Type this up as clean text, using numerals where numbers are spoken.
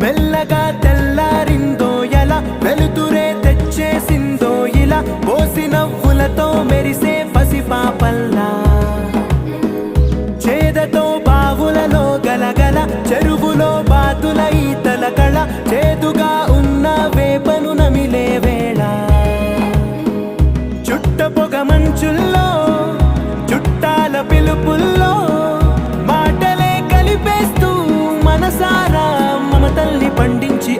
మెల్లగా తెల్లారిందో ఎలా, వెలుతురే తెచ్చేసిందో ఇలా, పోసి నవ్వులతో మెరిసే పసిపాపల్లా. చేదతో బావులలో గలగల, చెరువులో బాతుల ఈతల కళ, చేదుగా ఉన్న వేపను నమిలే వేళ. చుట్ట పొగ మంచుల్లో, చుట్టాల పిలుపుల్లో, మాటలే కలిపేస్తూ మనసారా మమతల్ని పండించి